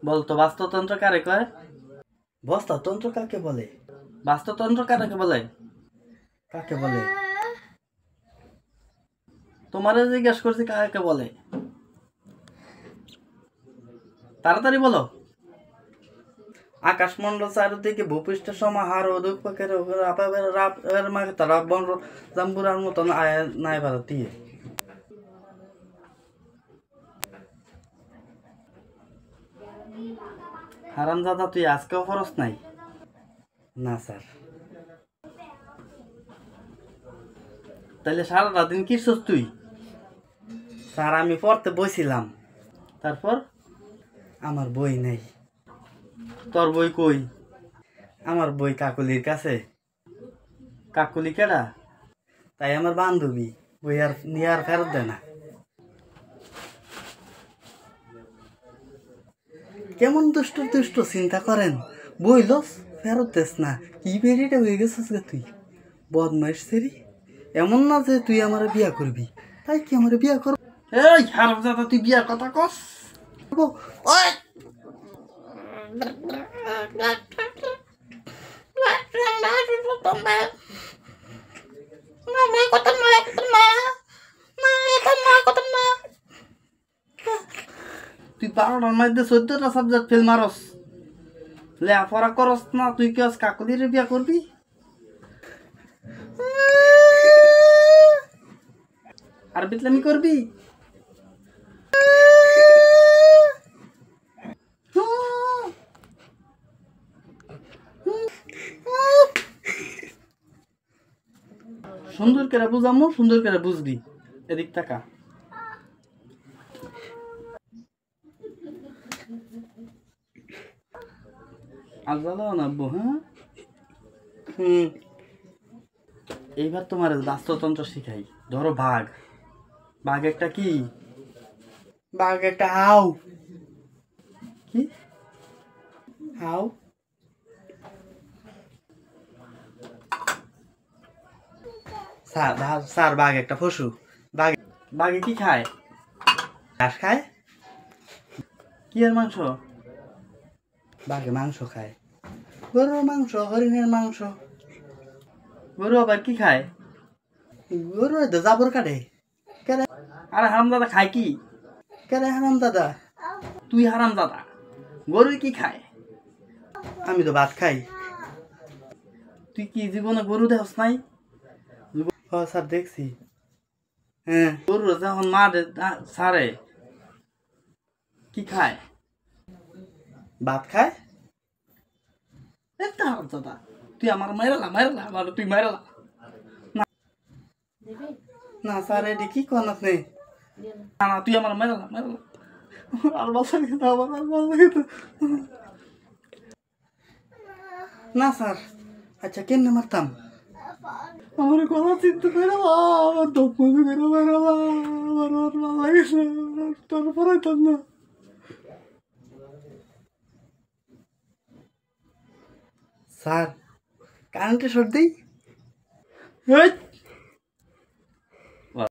বলতো বাস্তুতন্ত্র কারে কয়? বাস্তুতন্ত্র কাকে বলে? বাস্তুতন্ত্র কাকে বলে? কাকে বলে? তোমারে জিজ্ঞেস করছি কাকে বলে, তাড়াতাড়ি বলো। আকাশমন্ডল চারিদিকে ভূপৃষ্ঠ সমাহার ও দুঃখের তারা বন জাম্বুরার মতন নাই ভারতীয়। হারামজাদা তুই আজকেও ফরস নাই? না স্যার। তাহলে সারাটা দিন কি করছিস তুই? স্যার আমি পড়তে বসছিলাম। তারপর? আমার বই নেই। তোর বই কই? আমার বই কাকুলির কাছে। কাকুলি কেডা? তাই আমার বান্ধবী, বই আর নিয়ে আর ফেরত দেয় না। কেমন দুষ্ট দুষ্ট চিন্তা করেন, বই লস ফেরত দেস না, কি বেরিটা হয়ে গেছিস গে তুই? বদমাইশ সেরি, এমন না যে তুই আমার বিয়া করবি, তাই কি আমার বিয়া করব? এই হারামজাদা তুই বিয়ার কথা কস? ওই তুই 12টার মধ্যে 14টা সাবজেক্ট ফেল মারস, লেখাপড়া করস না, তুই কি কাকুলির বিয়া করবি? আর বিতলামি করবি? সুন্দর করে বুঝামো, সুন্দর করে বুঝবি। এদিক টাকা আলাদা নাববো। হ্যাঁ এইবার তোমার বাস্তুতন্ত্র শিখাই। ধরো বাঘ, বাঘ একটা কি? বাঘ একটা হাউ। কি হাউ? স্যার বাঘ একটা পশু। বাঘে কি খায়? ঘাস খায়। কি এর মাংস? বাঘে মাংস খায়, গরুর মাংস, হরিণের মাংস। গরু আবার কি খায়? গরু জাবর কাটে। আরে হারামজাদা খায় কি? কেরে হারামজাদা? তুই হারামজাদা। গরু কি খায়? আমি তো ভাত খাই। তুই কি জীবনে গরু দেখছ নাই? স্যার দেখছি। হ্যাঁ গরু যখন মারে সারে কি খায়? ভাত খায়। হারামজাদা তুই আমার মাইরালা আমার তুই মাইরালা। না স্যার এটি কি কন আপনি? না না তুই আমার মাইরালা আর বাসা খেতে আমার আর বাসা খেতে। না স্যার। আচ্ছা কেমনে মারতাম? আমার কথা চিন্তা করে আমার দপ্প করে বেরোলা, আমার ভালো লাগেছে, তোর পড়াইতাম না। স্যার কারেন্টে শর্ট দিই।